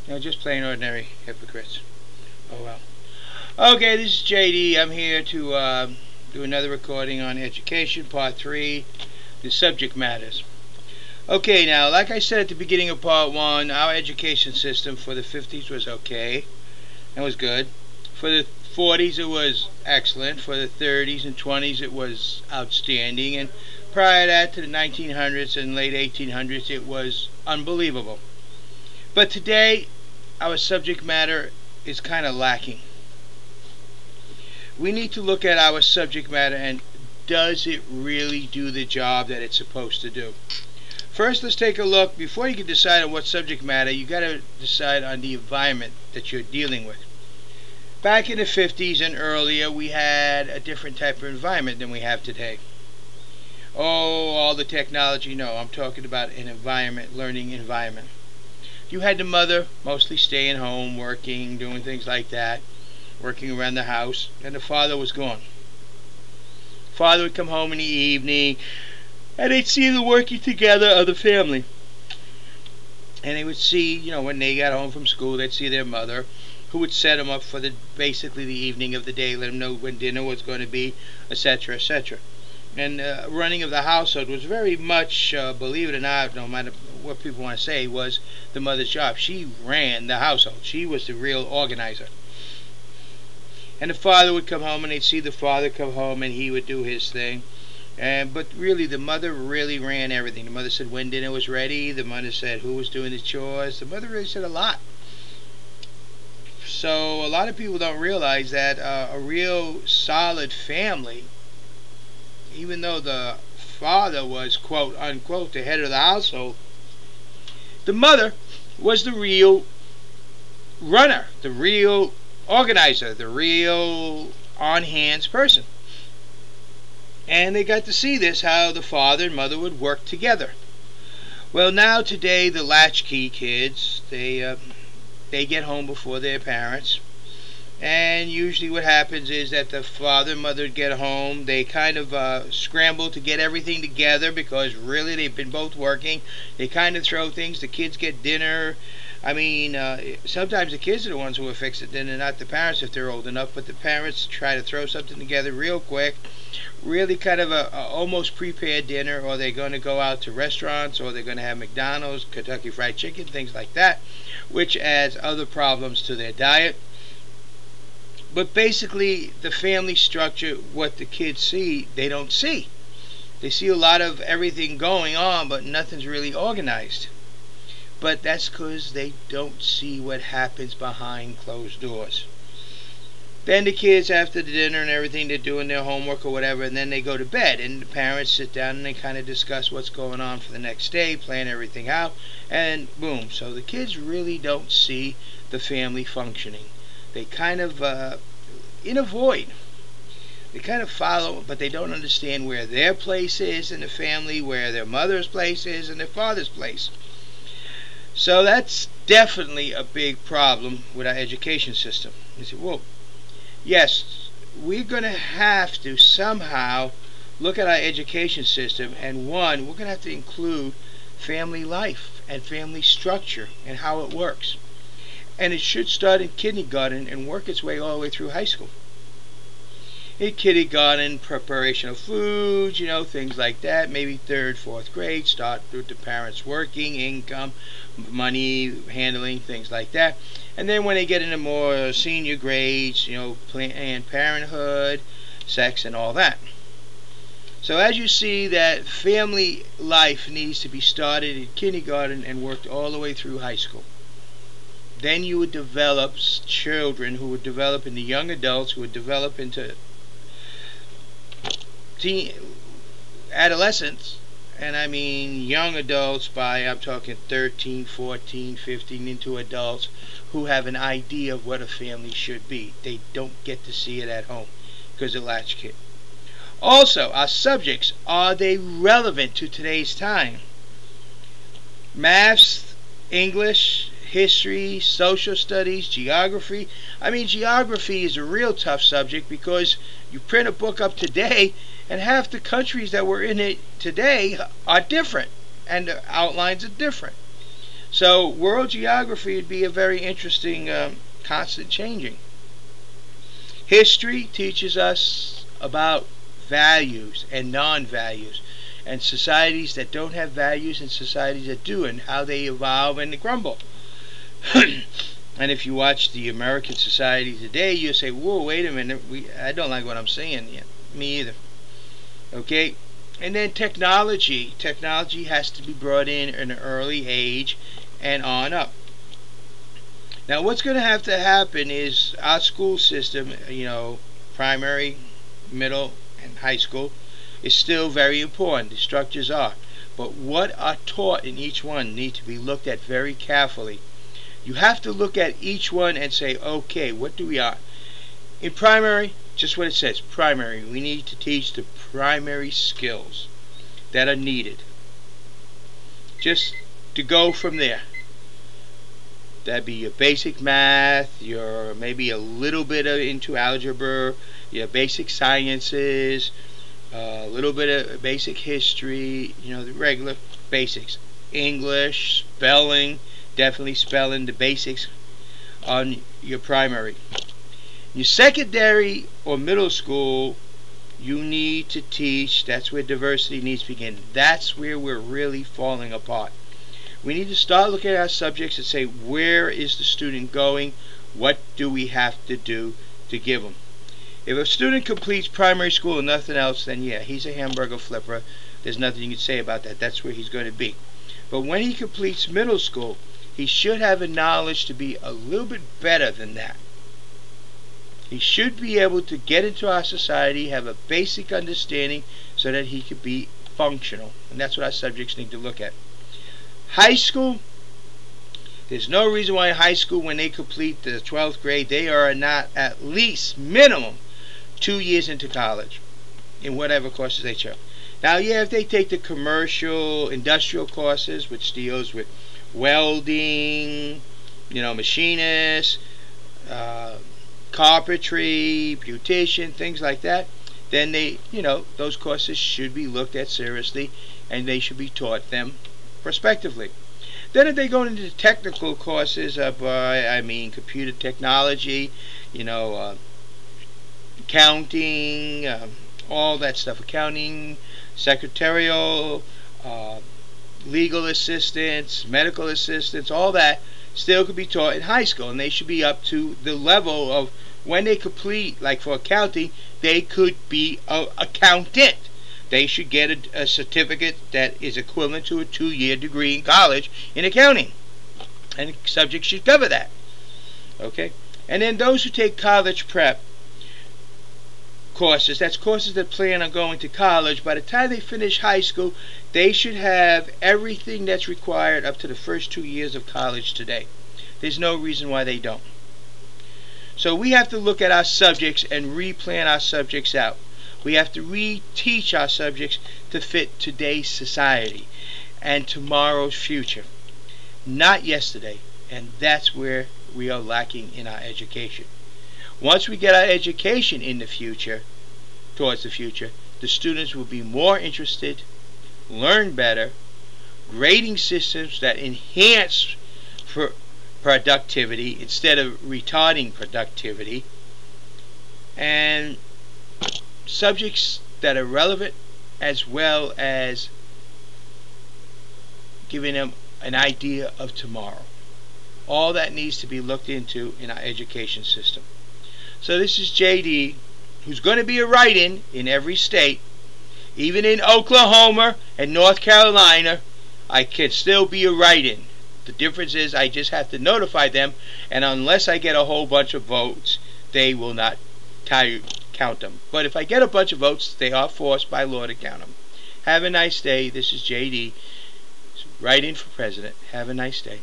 Just plain ordinary hypocrites. Oh well. Okay, this is JD. I'm here to do another recording on education, part 3, the subject matters. Okay, now, like I said at the beginning of part 1, our education system for the 50s was okay. That was good. For the 40s, it was excellent. For the 30s and 20s, it was outstanding. And prior to that, to the 1900s and late 1800s, it was unbelievable. But today, our subject matter is kind of lacking. We need to look at our subject matter and does it really do the job that it's supposed to do? First, let's take a look. Before you can decide on what subject matter, you got to decide on the environment that you're dealing with. Back in the 50s and earlier, we had a different type of environment than we have today. Oh, all the technology. No, I'm talking about an environment, learning environment. You had the mother mostly staying home, working, doing things like that, working around the house, and the father was gone. Father would come home in the evening, and they'd see the working together of the family. And they would see, when they got home from school, they'd see their mother, who would set them up for basically the evening of the day, let them know when dinner was going to be, etc., etc. And running of the household was very much, believe it or not, no matter what people want to say, was the mother's job. She ran the household. She was the real organizer. And the father would come home, and they'd see the father come home, and he would do his thing. But really, the mother really ran everything. The mother said when dinner was ready. The mother said who was doing the chores. The mother really said a lot. So a lot of people don't realize that a real solid family, even though the father was, quote unquote, the head of the household, the mother was the real runner, the real organizer, the real on-hands person. And they got to see this, how the father and mother would work together. Well, now today, the latchkey kids, they get home before their parents. And usually what happens is that the father and mother get home. They kind of scramble to get everything together because really they've been both working. They kind of throw things. The kids get dinner. I mean, sometimes the kids are the ones who will fix it dinner, not the parents if they're old enough. But the parents try to throw something together real quick. Really kind of a almost prepared dinner, or they're going to go out to restaurants, or they're going to have McDonald's, Kentucky Fried Chicken, things like that, which adds other problems to their diet. But basically, the family structure, what the kids see, they don't see. They see a lot of everything going on, but nothing's really organized. But that's because they don't see what happens behind closed doors. Then the kids, after the dinner and everything, they're doing their homework or whatever, and then they go to bed. And the parents sit down and they kind of discuss what's going on for the next day, plan everything out, and boom. So the kids really don't see the family functioning. They kind of, in a void. They kind of follow, but they don't understand where their place is in the family, where their mother's place is, and their father's place. So that's definitely a big problem with our education system. You say, well, yes, we're going to have to somehow look at our education system, and one, we're going to have to include family life and family structure and how it works. And it should start in kindergarten and work its way all the way through high school. In kindergarten, preparation of foods, things like that. Maybe 3rd, 4th grade, start with the parents working, income, money handling, things like that. And then when they get into more senior grades, Planned Parenthood, sex, and all that. So as you see, that family life needs to be started in kindergarten and worked all the way through high school. Then you would develop children who would develop into young adults, who would develop into adolescents, and I mean young adults by, I'm talking 13, 14, 15 into adults who have an idea of what a family should be. They don't get to see it at home because of latchkey. Also, our subjects, are they relevant to today's time? Maths, English, history, social studies, geography. I mean, geography is a real tough subject because you print a book up today and half the countries that were in it today are different and the outlines are different. So world geography would be a very interesting, constant changing. History teaches us about values and non-values, and societies that don't have values and societies that do, and how they evolve and they crumble. And if you watch the American society today, you say, whoa, wait a minute, I don't like what I'm seeing. Yeah, me either. Okay? And then technology. Technology has to be brought in at an early age and on up. Now, what's going to happen is our school system, primary, middle, and high school, is still very important. The structures are. But what are taught in each one need to be looked at very carefully. You have to look at each one and say, okay, what do we are? In primary, just what it says, primary. We need to teach the primary skills that are needed. Just to go from there. That'd be your basic math, your maybe a little bit into algebra, your basic sciences, a little bit of basic history, the regular basics. English, spelling, definitely spelling, the basics on your primary. Your secondary or middle school, you need to teach. That's where diversity needs to begin. That's where we're really falling apart. We need to start looking at our subjects and say, where is the student going? What do we have to do to give them? If a student completes primary school and nothing else, then yeah, he's a hamburger flipper. There's nothing you can say about that. That's where he's going to be. But when he completes middle school, he should have a knowledge to be a little bit better than that. He should be able to get into our society, have a basic understanding so that he could be functional. And that's what our subjects need to look at. High school, there's no reason why in high school, when they complete the 12th grade, they are not at least minimum 2 years into college in whatever courses they chose. Now, yeah, if they take the commercial, industrial courses, which deals with welding, machinists, carpentry, beautician, things like that, then those courses should be looked at seriously, and they should be taught them prospectively. Then if they go into technical courses, computer technology, accounting, all that stuff, accounting, secretarial, legal assistance, medical assistance, all that still could be taught in high school, and they should be up to the level of when they complete, like for accounting, they could be an accountant. They should get a certificate that is equivalent to a 2-year degree in college in accounting, and the subject should cover that. Okay? And then those who take college prep courses, that's courses that plan on going to college, by the time they finish high school, they should have everything that's required up to the first 2 years of college today. There's no reason why they don't. So we have to look at our subjects and replan our subjects out. We have to reteach our subjects to fit today's society and tomorrow's future, not yesterday. And that's where we are lacking in our education. Once we get our education in the future, towards the future, the students will be more interested, learn better, grading systems that enhance productivity instead of retarding productivity, and subjects that are relevant, as well as giving them an idea of tomorrow. All that needs to be looked into in our education system. So this is JD, who's going to be a write-in in every state. Even in Oklahoma and North Carolina, I can still be a write-in. The difference is I just have to notify them, and unless I get a whole bunch of votes, they will not count them. But if I get a bunch of votes, they are forced by law to count them. Have a nice day. This is JD, writing for president. Have a nice day.